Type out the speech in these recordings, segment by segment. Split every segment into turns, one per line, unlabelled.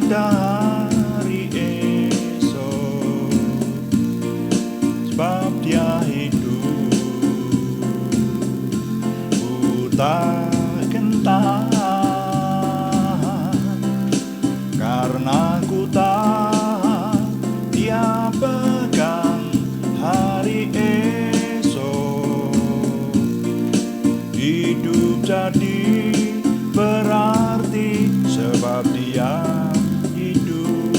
ada hari esok, sebab Dia hidup. Ku takkan tahan, karena ku tahu Dia pegang hari esok. Hidup jadi berarti sebab Dia hidup.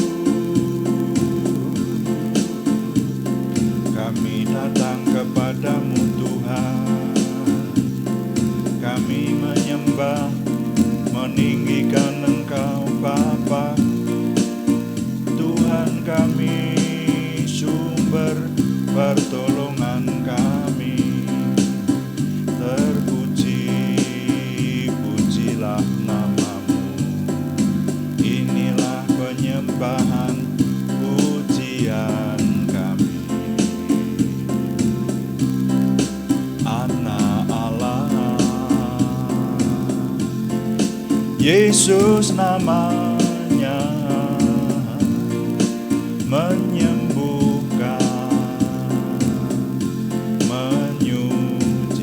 Kami datang kepadamu Tuhan, kami menyembah, meninggikan Engkau Bapa. Tuhan kami, sumber pertolongan kami. Terpuji, pujilah nama-Mu. Inilah penyembahan pujian kami. Anak Allah, Yesus namanya, menyembuhkan, menyucikan,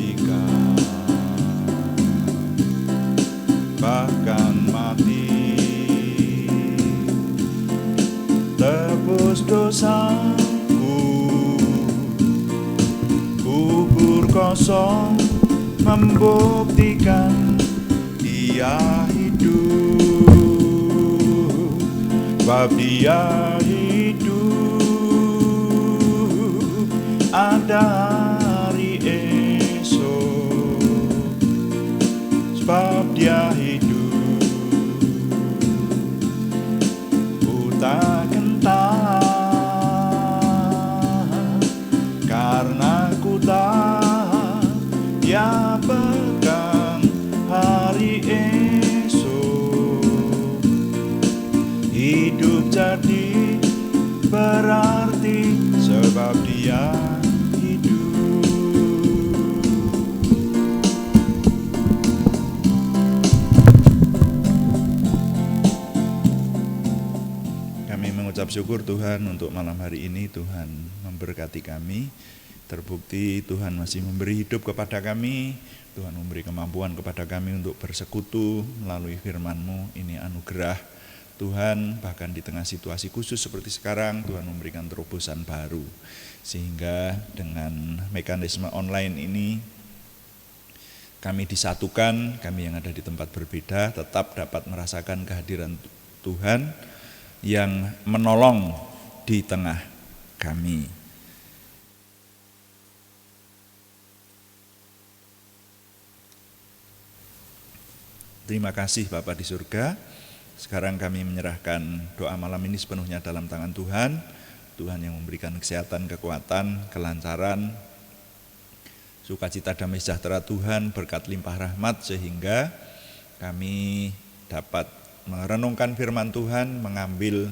bahkan mati, tebus dosaku. Kubur kosong membuktikan Dia hidup, sebab Dia hidup. Ada hari esok, sebab Dia hidup. Ku takkan tahan, karena ku tahu Dia pegang hari esok. Hidup jadi berarti sebab Dia hidup. Kami mengucap syukur Tuhan untuk malam hari ini. Tuhan memberkati kami. Terbukti Tuhan masih memberi hidup kepada kami. Tuhan memberi kemampuan kepada kami untuk bersekutu melalui firman-Mu. Ini anugerah Tuhan, bahkan di tengah situasi khusus seperti sekarang, Tuhan memberikan terobosan baru. Sehingga dengan mekanisme online ini, kami disatukan, kami yang ada di tempat berbeda, tetap dapat merasakan kehadiran Tuhan yang menolong di tengah kami. Terima kasih Bapa di surga. Sekarang kami menyerahkan doa malam ini sepenuhnya dalam tangan Tuhan. Tuhan yang memberikan kesehatan, kekuatan, kelancaran, sukacita, damai sejahtera Tuhan, berkat limpah rahmat, sehingga kami dapat merenungkan firman Tuhan, mengambil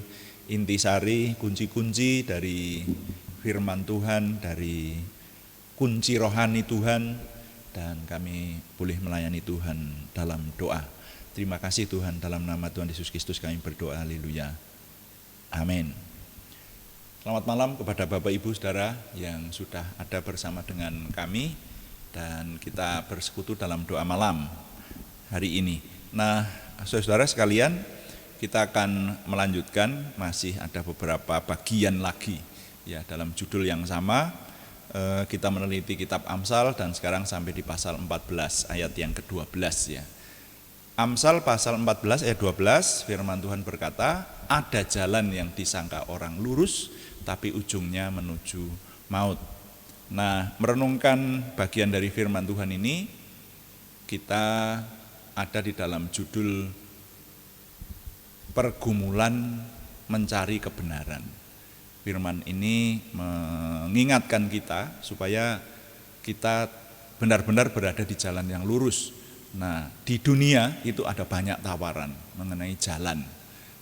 intisari, kunci-kunci dari firman Tuhan, dari kunci rohani Tuhan, dan kami boleh melayani Tuhan dalam doa. Terima kasih Tuhan, dalam nama Tuhan Yesus Kristus kami berdoa, haleluya, amin. Selamat malam kepada Bapak Ibu Saudara yang sudah ada bersama dengan kami, dan kita bersekutu dalam doa malam hari ini. Nah, saudara sekalian, kita akan melanjutkan, masih ada beberapa bagian lagi ya dalam judul yang sama. Kita meneliti kitab Amsal dan sekarang sampai di pasal 14 ayat yang ke-12 ya. Amsal pasal 14 ayat 12, firman Tuhan berkata, ada jalan yang disangka orang lurus tapi ujungnya menuju maut. Nah, merenungkan bagian dari firman Tuhan ini, kita ada di dalam judul pergumulan mencari kebenaran. Firman ini mengingatkan kita supaya kita benar-benar berada di jalan yang lurus. Nah, di dunia itu ada banyak tawaran mengenai jalan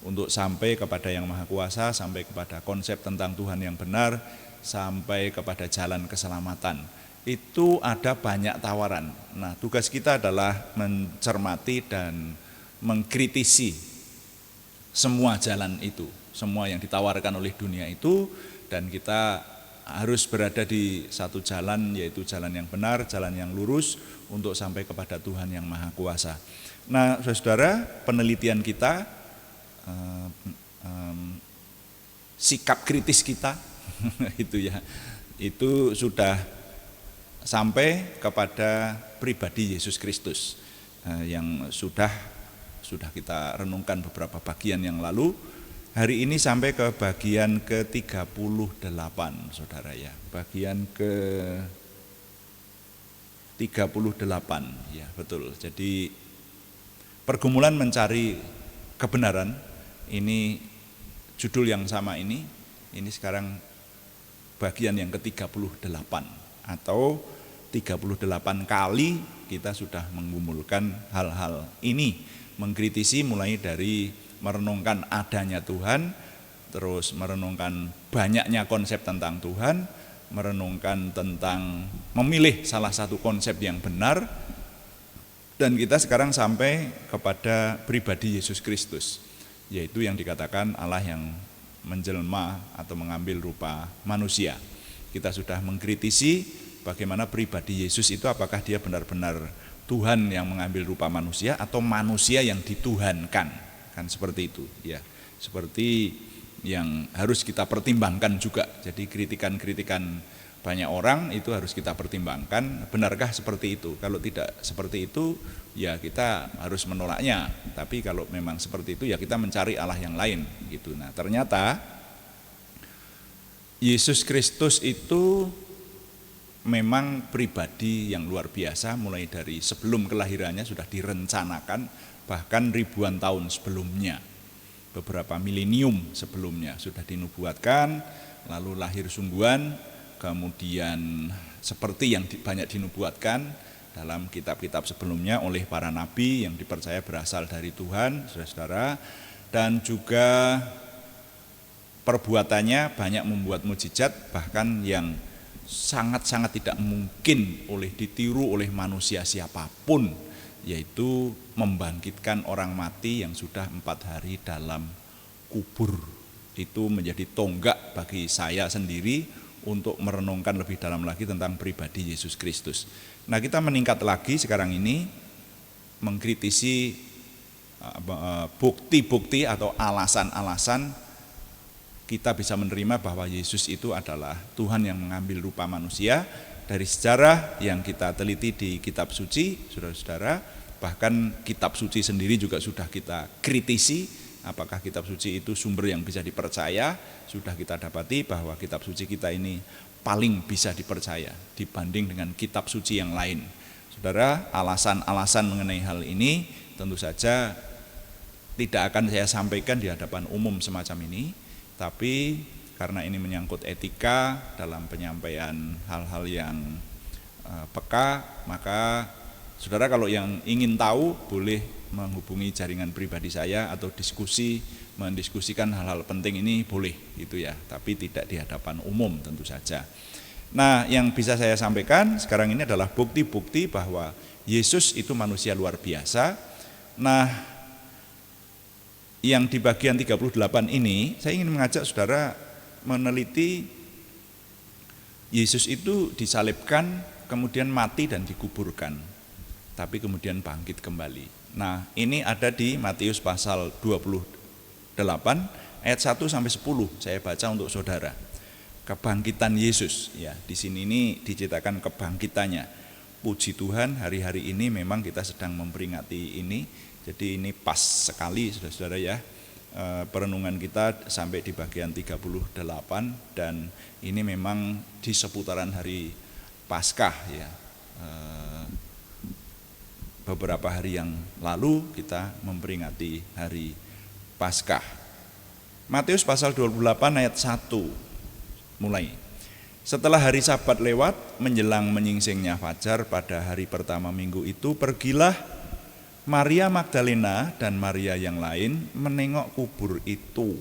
untuk sampai kepada yang Maha Kuasa, sampai kepada konsep tentang Tuhan yang benar, sampai kepada jalan keselamatan. Itu ada banyak tawaran. Nah, tugas kita adalah mencermati dan mengkritisi semua jalan itu, semua yang ditawarkan oleh dunia itu, dan kita harus berada di satu jalan, yaitu jalan yang benar, jalan yang lurus untuk sampai kepada Tuhan yang Maha Kuasa. Nah, saudara, penelitian kita, sikap kritis kita itu sudah sampai kepada pribadi Yesus Kristus yang sudah kita renungkan beberapa bagian yang lalu. Hari ini sampai ke bagian ke-38, saudara ya. Bagian ke-38, ya betul. Jadi pergumulan mencari kebenaran, ini judul yang sama ini sekarang bagian yang ke-38, atau 38 kali kita sudah mengumpulkan hal-hal ini, mengkritisi mulai dari merenungkan adanya Tuhan, terus merenungkan banyaknya konsep tentang Tuhan, merenungkan tentang memilih salah satu konsep yang benar, dan kita sekarang sampai kepada pribadi Yesus Kristus, yaitu yang dikatakan Allah yang menjelma atau mengambil rupa manusia. Kita sudah mengkritisi bagaimana pribadi Yesus itu, apakah dia benar-benar Tuhan yang mengambil rupa manusia atau manusia yang dituhankan. Kan seperti itu ya, seperti yang harus kita pertimbangkan juga. Jadi kritikan-kritikan banyak orang itu harus kita pertimbangkan, benarkah seperti itu? Kalau tidak seperti itu ya kita harus menolaknya, tapi kalau memang seperti itu ya kita mencari Allah yang lain gitu. Nah, ternyata Yesus Kristus itu memang pribadi yang luar biasa, mulai dari sebelum kelahirannya sudah direncanakan, bahkan ribuan tahun sebelumnya, beberapa milenium sebelumnya sudah dinubuatkan, lalu lahir sungguhan, kemudian seperti yang banyak dinubuatkan dalam kitab-kitab sebelumnya oleh para nabi yang dipercaya berasal dari Tuhan, saudara-saudara, dan juga perbuatannya banyak membuat mukjizat, bahkan yang sangat-sangat tidak mungkin ditiru oleh manusia siapapun, yaitu membangkitkan orang mati yang sudah 4 hari dalam kubur. Itu menjadi tonggak bagi saya sendiri untuk merenungkan lebih dalam lagi tentang pribadi Yesus Kristus. Nah, kita meningkat lagi sekarang ini mengkritisi bukti-bukti atau alasan-alasan kita bisa menerima bahwa Yesus itu adalah Tuhan yang mengambil rupa manusia. Dari sejarah yang kita teliti di kitab suci, saudara-saudara, bahkan kitab suci sendiri juga sudah kita kritisi, apakah kitab suci itu sumber yang bisa dipercaya. Sudah kita dapati bahwa kitab suci kita ini paling bisa dipercaya dibanding dengan kitab suci yang lain. Saudara, alasan-alasan mengenai hal ini tentu saja tidak akan saya sampaikan di hadapan umum semacam ini, tapi karena ini menyangkut etika dalam penyampaian hal-hal yang peka, maka saudara kalau yang ingin tahu boleh menghubungi jaringan pribadi saya atau mendiskusikan hal-hal penting ini boleh gitu ya, tapi tidak di hadapan umum tentu saja. Nah, yang bisa saya sampaikan sekarang ini adalah bukti-bukti bahwa Yesus itu manusia luar biasa. Nah, yang di bagian 38 ini saya ingin mengajak saudara meneliti Yesus itu disalibkan, kemudian mati dan dikuburkan, tapi kemudian bangkit kembali. Nah, ini ada di Matius pasal 28 ayat 1 sampai 10. Saya baca untuk saudara. Kebangkitan Yesus ya, di sini ini diceritakan kebangkitannya. Puji Tuhan, hari-hari ini memang kita sedang memperingati ini. Jadi ini pas sekali saudara-saudara ya. Perenungan kita sampai di bagian 38, dan ini memang di seputaran hari Paskah ya. Beberapa hari yang lalu kita memperingati hari Paskah. Matius pasal 28 ayat 1 mulai. Setelah hari Sabat lewat, menjelang menyingsingnya fajar pada hari pertama minggu itu, pergilah Maria Magdalena dan Maria yang lain menengok kubur itu.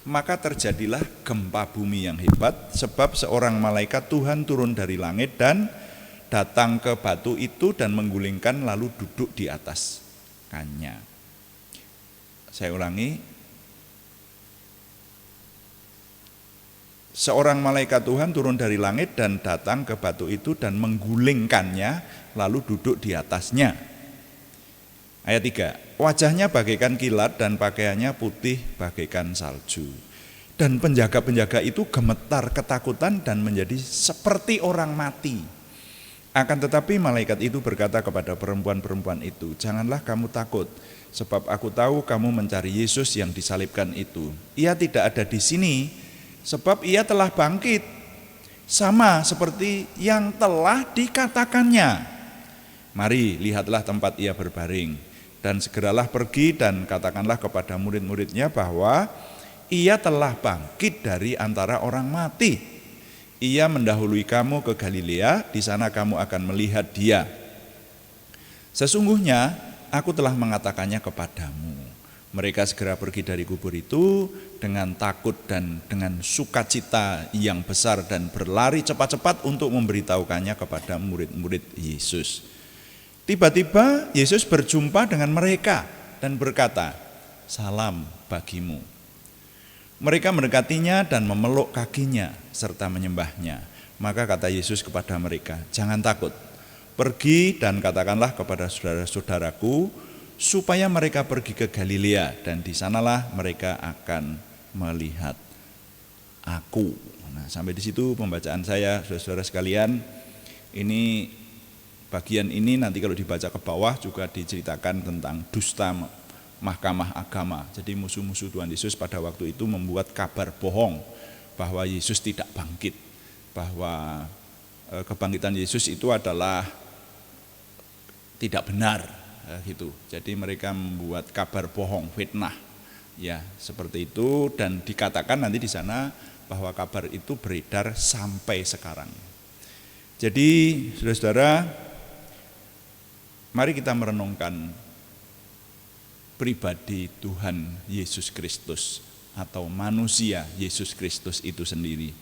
Maka terjadilah gempa bumi yang hebat, sebab seorang malaikat Tuhan turun dari langit dan datang ke batu itu dan menggulingkan lalu duduk di atasnya. Saya ulangi, seorang malaikat Tuhan turun dari langit dan datang ke batu itu dan menggulingkannya, lalu duduk di atasnya. Ayat 3, wajahnya bagaikan kilat dan pakaiannya putih bagaikan salju. Dan penjaga-penjaga itu gemetar ketakutan dan menjadi seperti orang mati. Akan tetapi malaikat itu berkata kepada perempuan-perempuan itu, janganlah kamu takut, sebab aku tahu kamu mencari Yesus yang disalibkan itu. Ia tidak ada di sini, sebab ia telah bangkit, sama seperti yang telah dikatakannya. Mari lihatlah tempat ia berbaring, dan segeralah pergi dan katakanlah kepada murid-muridnya bahwa ia telah bangkit dari antara orang mati. Ia mendahului kamu ke Galilea, di sana kamu akan melihat dia. Sesungguhnya aku telah mengatakannya kepadamu. Mereka segera pergi dari kubur itu dengan takut dan dengan sukacita yang besar dan berlari cepat-cepat untuk memberitahukannya kepada murid-murid Yesus. Tiba-tiba Yesus berjumpa dengan mereka dan berkata, salam bagimu. Mereka mendekatinya dan memeluk kakinya serta menyembahnya. Maka kata Yesus kepada mereka, jangan takut, pergi dan katakanlah kepada saudara-saudaraku supaya mereka pergi ke Galilea dan di sanalah mereka akan melihat aku. Nah, sampai di situ pembacaan saya, saudara-saudara sekalian. Ini bagian ini nanti kalau dibaca ke bawah juga diceritakan tentang dusta mahkamah agama. Jadi musuh-musuh Tuhan Yesus pada waktu itu membuat kabar bohong bahwa Yesus tidak bangkit, bahwa kebangkitan Yesus itu adalah tidak benar gitu. Jadi mereka membuat kabar bohong, fitnah, ya seperti itu, dan dikatakan nanti di sana bahwa kabar itu beredar sampai sekarang. Jadi saudara-saudara, mari kita merenungkan pribadi Tuhan Yesus Kristus atau manusia Yesus Kristus itu sendiri.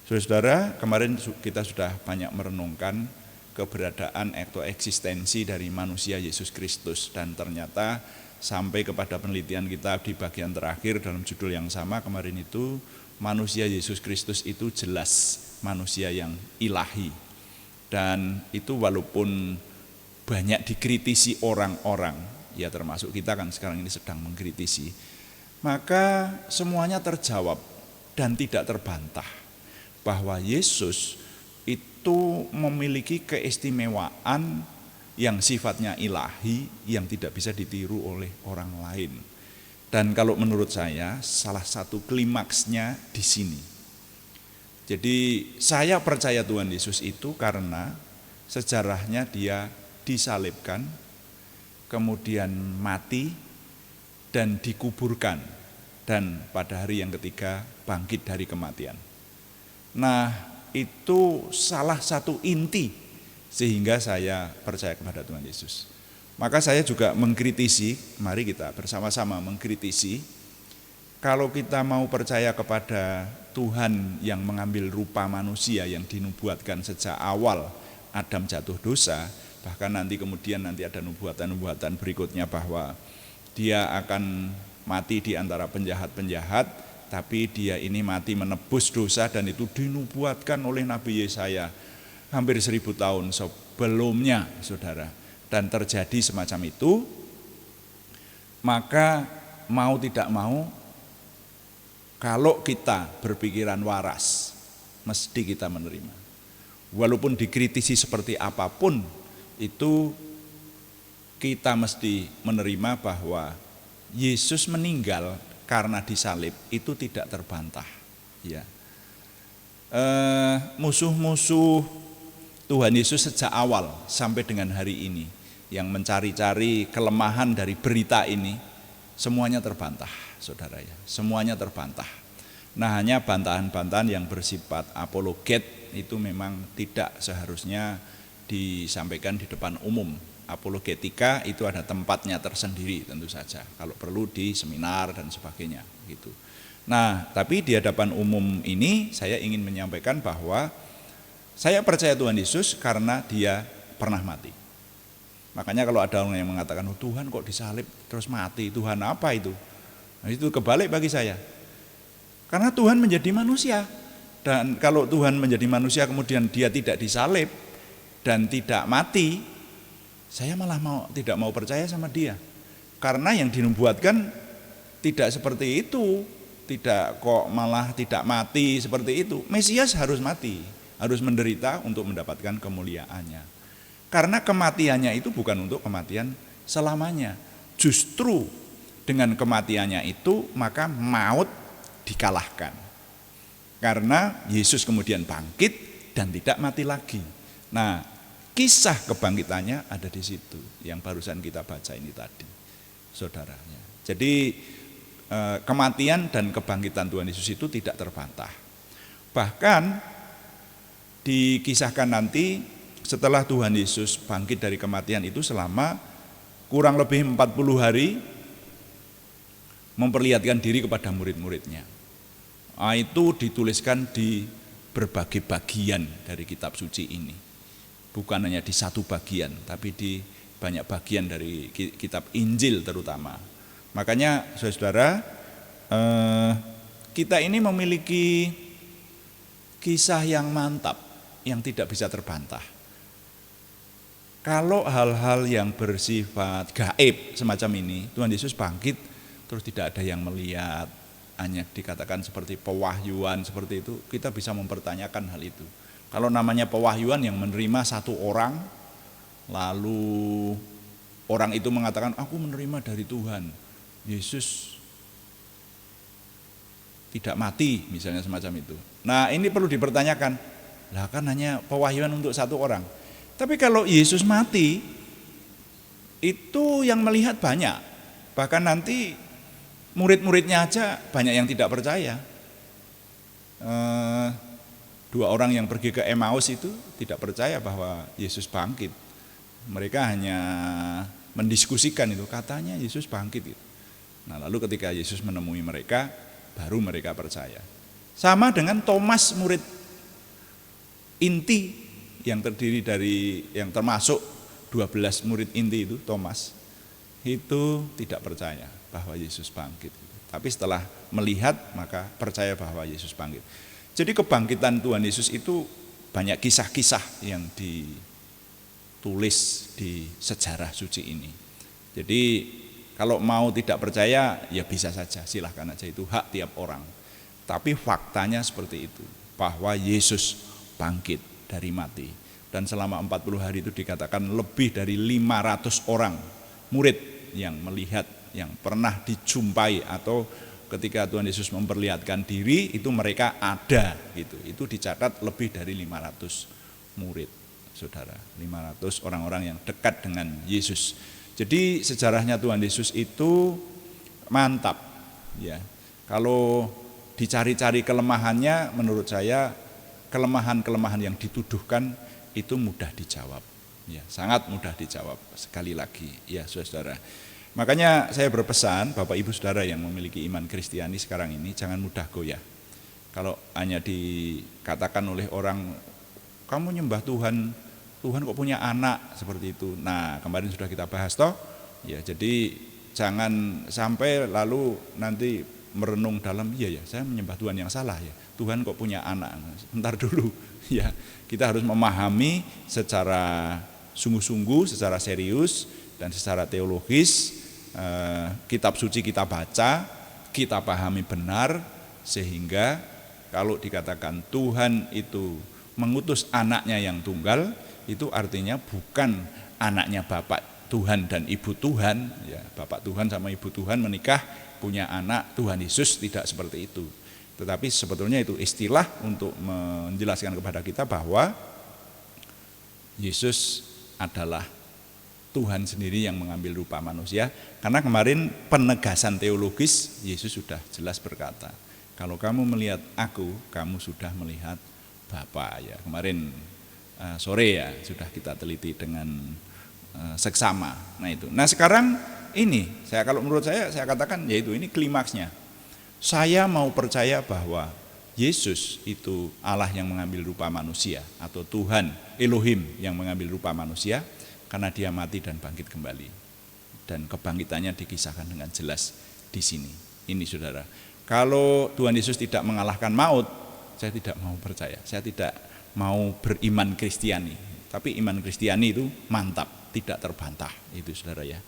Saudara-saudara, kemarin kita sudah banyak merenungkan keberadaan atau eksistensi dari manusia Yesus Kristus, dan ternyata sampai kepada penelitian kita di bagian terakhir dalam judul yang sama kemarin itu, manusia Yesus Kristus itu jelas manusia yang ilahi, dan itu walaupun banyak dikritisi orang-orang, ya termasuk kita kan sekarang ini sedang mengkritisi, maka semuanya terjawab dan tidak terbantah bahwa Yesus itu memiliki keistimewaan yang sifatnya ilahi yang tidak bisa ditiru oleh orang lain. Dan kalau menurut saya salah satu klimaksnya di sini. Jadi saya percaya Tuhan Yesus itu karena sejarahnya dia disalibkan, kemudian mati dan dikuburkan, dan pada hari yang ketiga bangkit dari kematian. Nah, itu salah satu inti sehingga saya percaya kepada Tuhan Yesus. Maka saya juga mengkritisi, mari kita bersama-sama mengkritisi, kalau kita mau percaya kepada Tuhan yang mengambil rupa manusia yang dinubuatkan sejak awal Adam jatuh dosa, bahkan nanti kemudian nanti ada nubuatan-nubuatan berikutnya bahwa dia akan mati di antara penjahat-penjahat, tapi dia ini mati menebus dosa, dan itu dinubuatkan oleh Nabi Yesaya hampir 1000 tahun sebelumnya, saudara. Dan terjadi semacam itu, maka mau tidak mau, kalau kita berpikiran waras, mesti kita menerima. Walaupun dikritisi seperti apapun, itu kita mesti menerima bahwa Yesus meninggal karena disalib itu tidak terbantah. Ya, musuh-musuh Tuhan Yesus sejak awal sampai dengan hari ini yang mencari-cari kelemahan dari berita ini, semuanya terbantah, saudara ya, semuanya terbantah. Nah, hanya bantahan-bantahan yang bersifat apologet itu memang tidak seharusnya disampaikan di depan umum. Apologetika itu ada tempatnya tersendiri tentu saja, kalau perlu di seminar dan sebagainya gitu. Nah, tapi di hadapan umum ini saya ingin menyampaikan bahwa saya percaya Tuhan Yesus karena dia pernah mati. Makanya kalau ada orang yang mengatakan, oh, Tuhan kok disalib terus mati, Tuhan apa itu? Nah, itu kebalik bagi saya. Karena Tuhan menjadi manusia. Dan kalau Tuhan menjadi manusia kemudian dia tidak disalib dan tidak mati, saya malah tidak mau percaya sama dia. Karena yang dinubuatkan tidak seperti itu. Tidak kok malah tidak mati seperti itu. Mesias harus mati, harus menderita untuk mendapatkan kemuliaannya. Karena kematiannya itu bukan untuk kematian selamanya. Justru dengan kematiannya itu maka maut dikalahkan. Karena Yesus kemudian bangkit dan tidak mati lagi. Nah, kisah kebangkitannya ada di situ yang barusan kita baca ini tadi, saudaranya. Jadi kematian dan kebangkitan Tuhan Yesus itu tidak terbantah. Bahkan dikisahkan nanti setelah Tuhan Yesus bangkit dari kematian itu selama kurang lebih 40 hari memperlihatkan diri kepada murid-muridnya. Itu dituliskan di berbagai bagian dari kitab suci ini. Bukan hanya di satu bagian, tapi di banyak bagian dari kitab Injil terutama. Makanya saudara, kita ini memiliki kisah yang mantap, yang tidak bisa terbantah. Kalau hal-hal yang bersifat gaib semacam ini, Tuhan Yesus bangkit, terus tidak ada yang melihat, hanya dikatakan seperti pewahyuan seperti itu, kita bisa mempertanyakan hal itu. Kalau namanya pewahyuan yang menerima satu orang, lalu orang itu mengatakan, aku menerima dari Tuhan, Yesus tidak mati, misalnya semacam itu. Nah, ini perlu dipertanyakan, lah kan hanya pewahyuan untuk satu orang. Tapi kalau Yesus mati, itu yang melihat banyak. Bahkan nanti murid-muridnya aja banyak yang tidak percaya. 2 orang yang pergi ke Emmaus itu tidak percaya bahwa Yesus bangkit. Mereka hanya mendiskusikan itu, katanya Yesus bangkit. Nah, lalu ketika Yesus menemui mereka, baru mereka percaya. Sama dengan Thomas, murid inti yang terdiri dari, yang termasuk 12 murid inti itu, Thomas, itu tidak percaya bahwa Yesus bangkit. Tapi setelah melihat maka percaya bahwa Yesus bangkit. Jadi kebangkitan Tuhan Yesus itu banyak kisah-kisah yang ditulis di sejarah suci ini. Jadi kalau mau tidak percaya ya bisa saja, silahkan aja, itu hak tiap orang. Tapi faktanya seperti itu, bahwa Yesus bangkit dari mati. Dan selama 40 hari itu dikatakan lebih dari 500 orang murid yang melihat, yang pernah dijumpai, atau ketika Tuhan Yesus memperlihatkan diri itu mereka ada gitu. Itu dicatat lebih dari 500 murid, saudara. 500 orang-orang yang dekat dengan Yesus. Jadi sejarahnya Tuhan Yesus itu mantap ya. Kalau dicari-cari kelemahannya, menurut saya kelemahan-kelemahan yang dituduhkan itu mudah dijawab, ya, sangat mudah dijawab. Sekali lagi, ya saudara. Makanya saya berpesan, Bapak Ibu Saudara yang memiliki iman Kristiani sekarang ini, jangan mudah goyah. Kalau hanya dikatakan oleh orang, kamu nyembah Tuhan, Tuhan kok punya anak, seperti itu. Nah, kemarin sudah kita bahas toh, ya. Jadi jangan sampai lalu nanti merenung dalam, iya ya, saya menyembah Tuhan yang salah ya. Tuhan kok punya anak. Bentar dulu, ya. Kita harus memahami secara sungguh-sungguh, secara serius dan secara teologis. Kitab suci kita baca, kita pahami benar, sehingga kalau dikatakan Tuhan itu mengutus anaknya yang tunggal, itu artinya bukan anaknya Bapak Tuhan dan Ibu Tuhan, ya, Bapak Tuhan sama Ibu Tuhan menikah punya anak, Tuhan Yesus tidak seperti itu. Tetapi sebetulnya itu istilah untuk menjelaskan kepada kita bahwa Yesus adalah Tuhan sendiri yang mengambil rupa manusia. Karena kemarin penegasan teologis, Yesus sudah jelas berkata, kalau kamu melihat aku, kamu sudah melihat Bapa, ya. Kemarin sore ya sudah kita teliti dengan seksama. Nah itu. Nah sekarang ini, kalau menurut saya katakan yaitu ini klimaksnya. Saya mau percaya bahwa Yesus itu Allah yang mengambil rupa manusia, atau Tuhan Elohim yang mengambil rupa manusia. karena dia mati dan bangkit kembali. Dan kebangkitannya dikisahkan dengan jelas di sini. Ini saudara, kalau Tuhan Yesus tidak mengalahkan maut, saya tidak mau percaya, saya tidak mau beriman Kristiani. Tapi iman Kristiani itu mantap, tidak terbantah, itu saudara ya.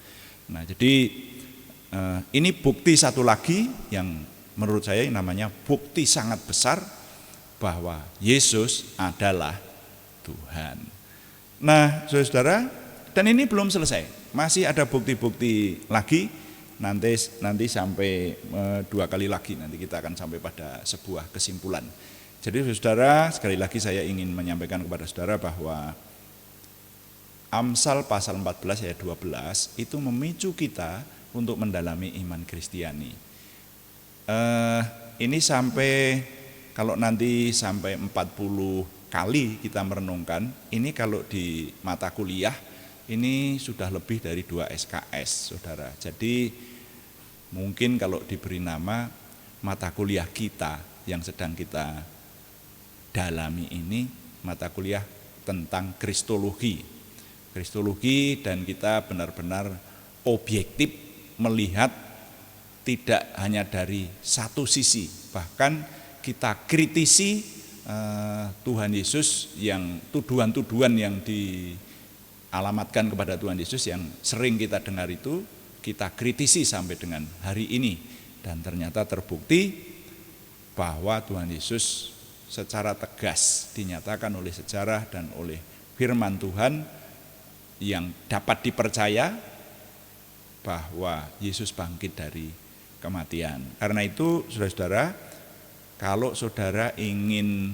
Nah jadi ini bukti satu lagi yang menurut saya namanya bukti sangat besar bahwa Yesus adalah Tuhan. Nah saudara, dan ini belum selesai. Masih ada bukti-bukti lagi, nanti sampai 2 kali lagi, nanti kita akan sampai pada sebuah kesimpulan. Jadi saudara, sekali lagi saya ingin menyampaikan kepada saudara bahwa Amsal pasal 14 ayat 12 itu memicu kita untuk mendalami iman Kristiani. Ini sampai, kalau nanti sampai 40 kali kita merenungkan, ini kalau di mata kuliah ini sudah lebih dari 2 SKS, saudara. Jadi mungkin kalau diberi nama mata kuliah kita yang sedang kita dalami ini, mata kuliah tentang Kristologi. Kristologi, dan kita benar-benar objektif melihat tidak hanya dari satu sisi, bahkan kita kritisi Tuhan Yesus, yang tuduhan-tuduhan yang dialamatkan kepada Tuhan Yesus yang sering kita dengar itu, kita kritisi sampai dengan hari ini. Dan ternyata terbukti bahwa Tuhan Yesus secara tegas dinyatakan oleh sejarah dan oleh firman Tuhan yang dapat dipercaya bahwa Yesus bangkit dari kematian. Karena itu saudara-saudara, kalau saudara ingin,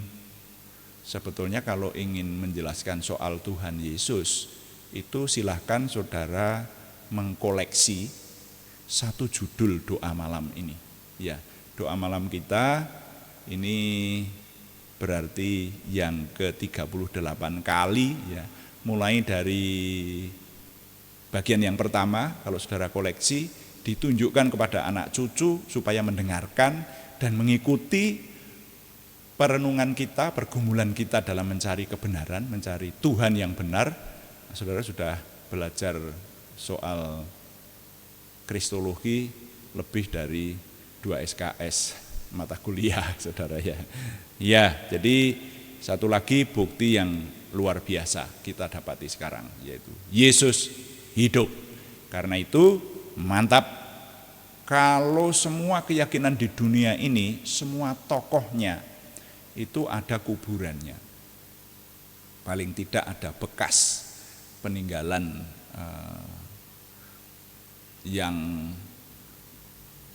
sebetulnya kalau ingin menjelaskan soal Tuhan Yesus, itu silahkan saudara mengkoleksi satu judul doa malam ini. Ya, doa malam kita ini berarti yang ke-38 kali ya. Mulai dari bagian yang pertama, kalau saudara koleksi, ditunjukkan kepada anak cucu supaya mendengarkan dan mengikuti perenungan kita, pergumulan kita dalam mencari kebenaran, mencari Tuhan yang benar. Saudara sudah belajar soal Kristologi lebih dari 2 SKS mata kuliah, saudara ya. Ya, jadi satu lagi bukti yang luar biasa kita dapati sekarang, yaitu Yesus hidup. Karena itu mantap kalau semua keyakinan di dunia ini, semua tokohnya itu ada kuburannya. Paling tidak ada bekas peninggalan yang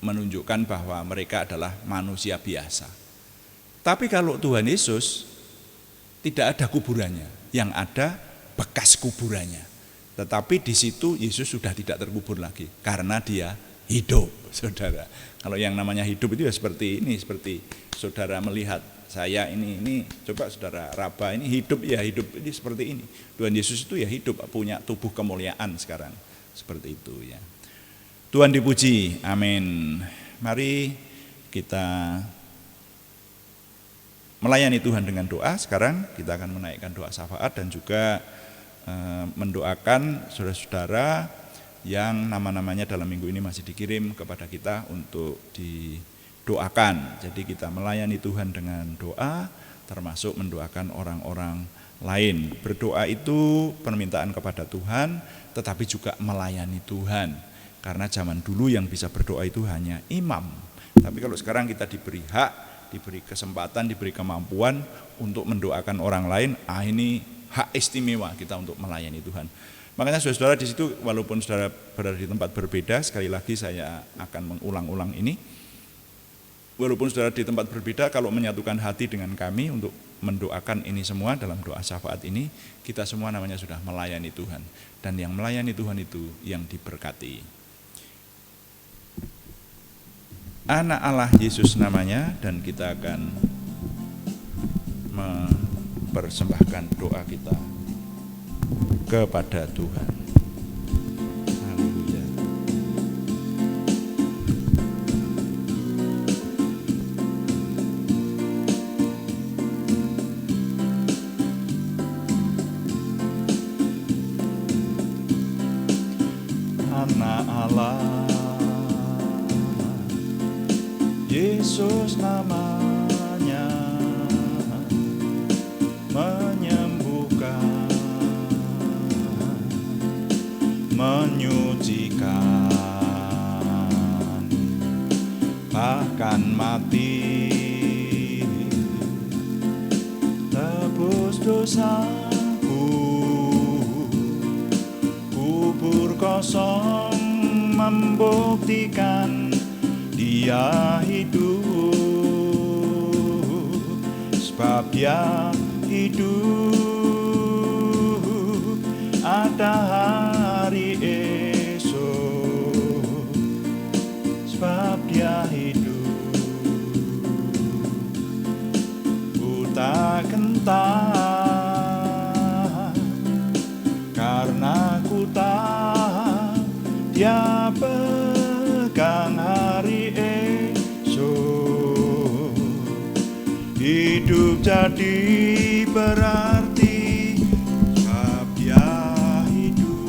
menunjukkan bahwa mereka adalah manusia biasa. Tapi kalau Tuhan Yesus tidak ada kuburannya, yang ada bekas kuburannya. Tetapi di situ Yesus sudah tidak terkubur lagi karena dia hidup, saudara. Kalau yang namanya hidup itu ya seperti ini, seperti saudara melihat saya ini coba saudara raba ini hidup ya, hidup ini seperti ini. Tuhan Yesus itu ya hidup, punya tubuh kemuliaan sekarang, seperti itu ya. Tuhan dipuji, amin. Mari kita melayani Tuhan dengan doa. Sekarang kita akan menaikkan doa syafaat dan juga mendoakan saudara-saudara yang nama-namanya dalam minggu ini masih dikirim kepada kita untuk didoakan. Jadi kita melayani Tuhan dengan doa, termasuk mendoakan orang-orang lain. Berdoa itu permintaan kepada Tuhan, tetapi juga melayani Tuhan. Karena zaman dulu yang bisa berdoa itu hanya imam. Tapi kalau sekarang kita diberi hak, diberi kesempatan, diberi kemampuan untuk mendoakan orang lain, ini hak istimewa kita untuk melayani Tuhan. Makanya saudara-saudara di situ, walaupun saudara berada di tempat berbeda, sekali lagi saya akan mengulang-ulang ini. Walaupun saudara di tempat berbeda, kalau menyatukan hati dengan kami untuk mendoakan ini semua dalam doa syafaat ini, kita semua namanya sudah melayani Tuhan. Dan yang melayani Tuhan itu yang diberkati. Anak Allah Yesus namanya, dan kita akan mempersembahkan doa kita kepada Tuhan. Haleluya. Allah. Yesus namanya menyembuhkan, menyucikan, bahkan mati tebus dosaku. Kubur kosong membuktikan Dia hidup, sebab Dia hidup. Ada hari esok, sebab Dia hidup. Ku tak gentar, karena ku tahu Dia pegang hari esok. Hidup jadi berarti sebab Dia hidup.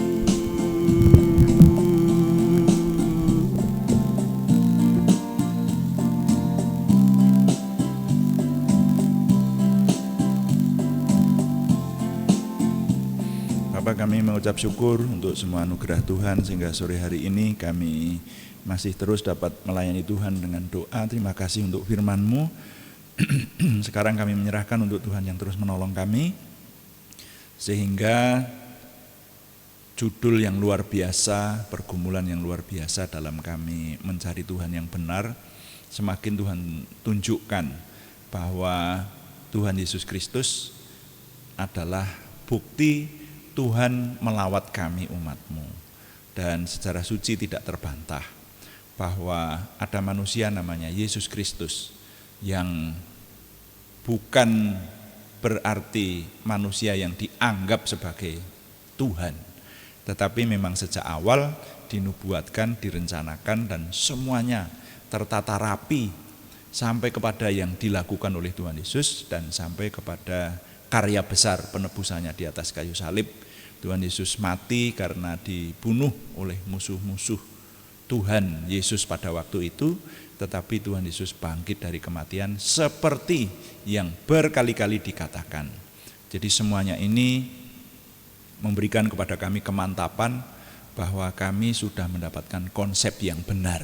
Bapak, kami mengucap syukur untuk semua anugerah Tuhan sehingga sore hari ini kami masih terus dapat melayani Tuhan dengan doa. Terima kasih untuk firman-Mu. Sekarang kami menyerahkan untuk Tuhan yang terus menolong kami, sehingga judul yang luar biasa, pergumulan yang luar biasa dalam kami mencari Tuhan yang benar, semakin Tuhan tunjukkan bahwa Tuhan Yesus Kristus adalah bukti Tuhan melawat kami umat-Mu. Dan secara suci tidak terbantah bahwa ada manusia namanya Yesus Kristus yang bukan berarti manusia yang dianggap sebagai Tuhan, tetapi memang sejak awal dinubuatkan, direncanakan, dan semuanya tertata rapi sampai kepada yang dilakukan oleh Tuhan Yesus dan sampai kepada karya besar penebusannya di atas kayu salib. Tuhan Yesus mati karena dibunuh oleh musuh-musuh Tuhan Yesus pada waktu itu, tetapi Tuhan Yesus bangkit dari kematian seperti yang berkali-kali dikatakan. Jadi semuanya ini memberikan kepada kami kemantapan bahwa kami sudah mendapatkan konsep yang benar.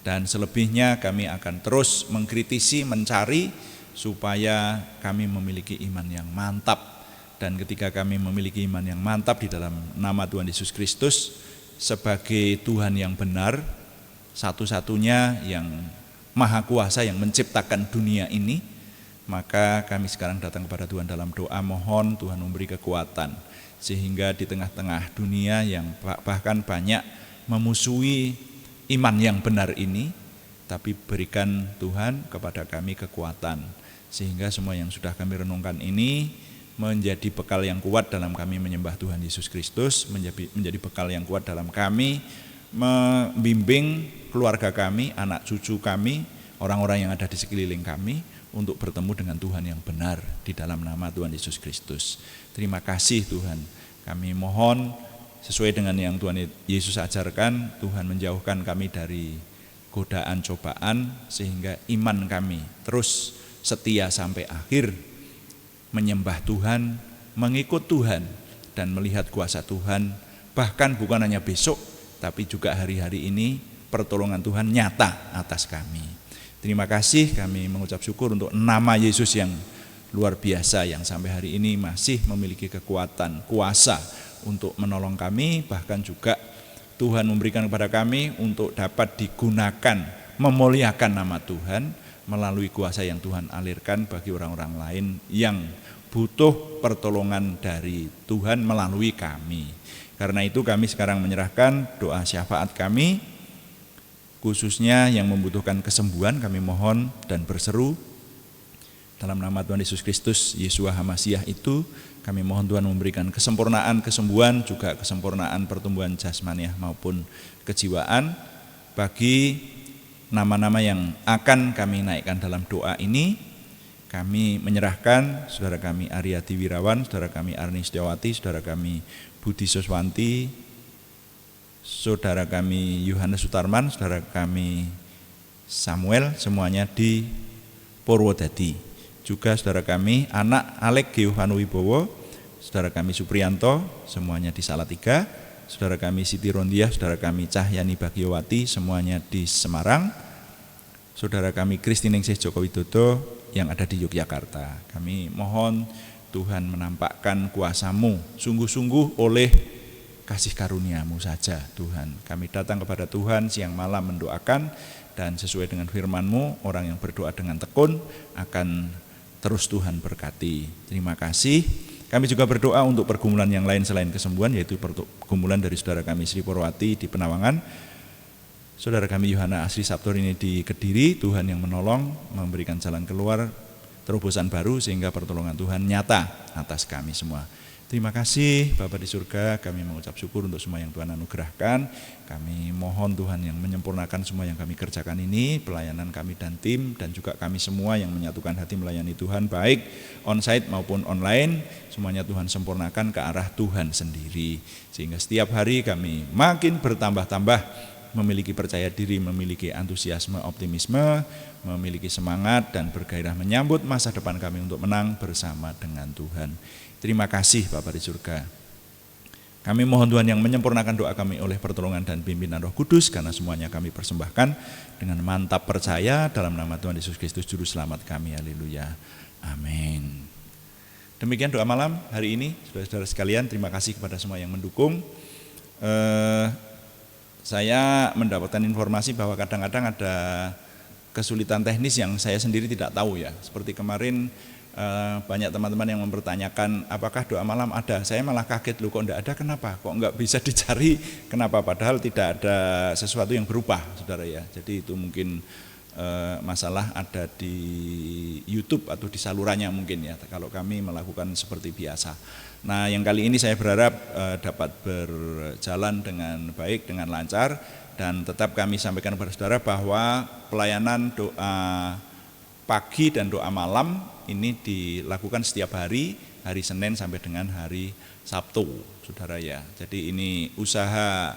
Dan selebihnya kami akan terus mengkritisi, mencari supaya kami memiliki iman yang mantap. Dan ketika kami memiliki iman yang mantap di dalam nama Tuhan Yesus Kristus sebagai Tuhan yang benar, satu-satunya yang maha kuasa yang menciptakan dunia ini, maka kami sekarang datang kepada Tuhan dalam doa, mohon Tuhan memberi kekuatan sehingga di tengah-tengah dunia yang bahkan banyak memusuhi iman yang benar ini, tapi berikan Tuhan kepada kami kekuatan sehingga semua yang sudah kami renungkan ini menjadi bekal yang kuat dalam kami menyembah Tuhan Yesus Kristus, menjadi bekal yang kuat dalam kami membimbing keluarga kami, anak cucu kami, orang-orang yang ada di sekeliling kami untuk bertemu dengan Tuhan yang benar di dalam nama Tuhan Yesus Kristus. Terima kasih Tuhan. Kami mohon sesuai dengan yang Tuhan Yesus ajarkan, Tuhan menjauhkan kami dari godaan cobaan sehingga iman kami terus setia sampai akhir, menyembah Tuhan, mengikut Tuhan, dan melihat kuasa Tuhan, bahkan bukan hanya besok, tapi juga hari-hari ini pertolongan Tuhan nyata atas kami. Terima kasih, kami mengucap syukur untuk nama Yesus yang luar biasa, yang sampai hari ini masih memiliki kekuatan, kuasa untuk menolong kami, bahkan juga Tuhan memberikan kepada kami untuk dapat digunakan, memuliakan nama Tuhan, melalui kuasa yang Tuhan alirkan bagi orang-orang lain yang butuh pertolongan dari Tuhan melalui kami. Karena itu kami sekarang menyerahkan doa syafaat kami, khususnya yang membutuhkan kesembuhan, kami mohon dan berseru dalam nama Tuhan Yesus Kristus, Yeshua HaMasyiah itu, kami mohon Tuhan memberikan kesempurnaan kesembuhan, juga kesempurnaan pertumbuhan jasmaniah maupun kejiwaan bagi nama-nama yang akan kami naikkan dalam doa ini. Kami menyerahkan saudara kami Aryati Wirawan, saudara kami Arni Setiawati, saudara kami Budi Suswanti, saudara kami Yohanes Sutarman, saudara kami Samuel, semuanya di Purwodadi. Juga saudara kami anak Alek Geovano Wibowo, saudara kami Supriyanto, semuanya di Salatiga. Saudara kami Siti Rondiah, saudara kami Cahyani Bagiowati, semuanya di Semarang. Saudara kami Kristiningsih Joko Widodo yang ada di Yogyakarta. Kami mohon Tuhan menampakkan kuasa-Mu sungguh-sungguh oleh kasih karunia-Mu saja Tuhan. Kami datang kepada Tuhan siang malam mendoakan, dan sesuai dengan firman-Mu, orang yang berdoa dengan tekun akan terus Tuhan berkati. Terima kasih. Kami juga berdoa untuk pergumulan yang lain selain kesembuhan, yaitu pergumulan dari saudara kami Sri Purwati di Penawangan, saudara kami Yohana Asri Sabtor ini di Kediri. Tuhan yang menolong, memberikan jalan keluar, terobosan baru, sehingga pertolongan Tuhan nyata atas kami semua. Terima kasih Bapa di surga, kami mengucap syukur untuk semua yang Tuhan anugerahkan. Kami mohon Tuhan yang menyempurnakan semua yang kami kerjakan ini, pelayanan kami dan tim, dan juga kami semua yang menyatukan hati melayani Tuhan, baik onsite maupun online, semuanya Tuhan sempurnakan ke arah Tuhan sendiri. Sehingga setiap hari kami makin bertambah-tambah memiliki percaya diri, memiliki antusiasme, optimisme, memiliki semangat dan bergairah menyambut masa depan kami untuk menang bersama dengan Tuhan. Terima kasih Bapa di surga. Kami mohon Tuhan yang menyempurnakan doa kami oleh pertolongan dan pimpinan Roh Kudus, karena semuanya kami persembahkan dengan mantap percaya dalam nama Tuhan Yesus Kristus Juru Selamat kami. Haleluya. Amin. Demikian doa malam hari ini, saudara-saudara sekalian. Terima kasih kepada semua yang mendukung. Saya mendapatkan informasi bahwa kadang-kadang ada kesulitan teknis yang saya sendiri tidak tahu ya. Seperti kemarin banyak teman-teman yang mempertanyakan apakah doa malam ada. Saya malah kaget, loh kok enggak ada, kenapa? Kok enggak bisa dicari, kenapa? Padahal tidak ada sesuatu yang berubah, saudara ya. Jadi itu mungkin masalah ada di YouTube atau di salurannya mungkin ya, kalau kami melakukan seperti biasa. Nah yang kali ini saya berharap dapat berjalan dengan baik, dengan lancar, dan tetap kami sampaikan kepada saudara bahwa pelayanan doa pagi dan doa malam ini dilakukan setiap hari, hari Senin sampai dengan hari Sabtu, saudara ya. Jadi ini usaha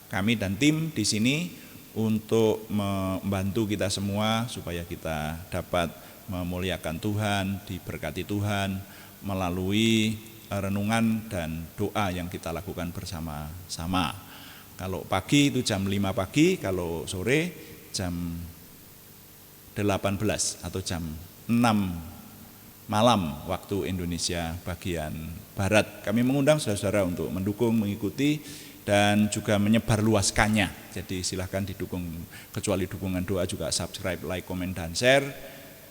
kami dan tim di sini untuk membantu kita semua supaya kita dapat memuliakan Tuhan, diberkati Tuhan melalui renungan dan doa yang kita lakukan bersama-sama. Kalau pagi itu jam 5 pagi, kalau sore jam 18 atau jam 6 malam waktu Indonesia bagian Barat. Kami mengundang saudara-saudara untuk mendukung, mengikuti, dan juga menyebarluaskannya. Jadi silahkan didukung, kecuali dukungan doa juga subscribe, like, komen, dan share,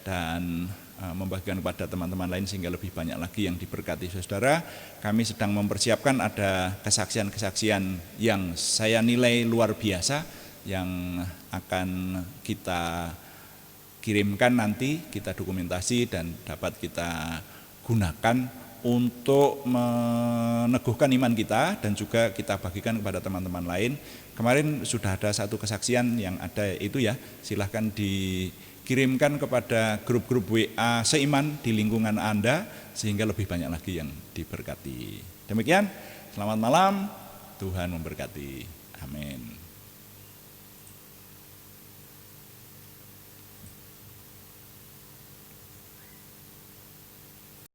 dan membagikan kepada teman-teman lain sehingga lebih banyak lagi yang diberkati saudara. Kami sedang mempersiapkan ada kesaksian-kesaksian yang saya nilai luar biasa yang akan kita kirimkan nanti, kita dokumentasi dan dapat kita gunakan untuk meneguhkan iman kita dan juga kita bagikan kepada teman-teman lain. Kemarin sudah ada satu kesaksian yang ada itu ya, silahkan dikirimkan kepada grup-grup WA seiman di lingkungan Anda sehingga lebih banyak lagi yang diberkati. Demikian, selamat malam, Tuhan memberkati. Amin.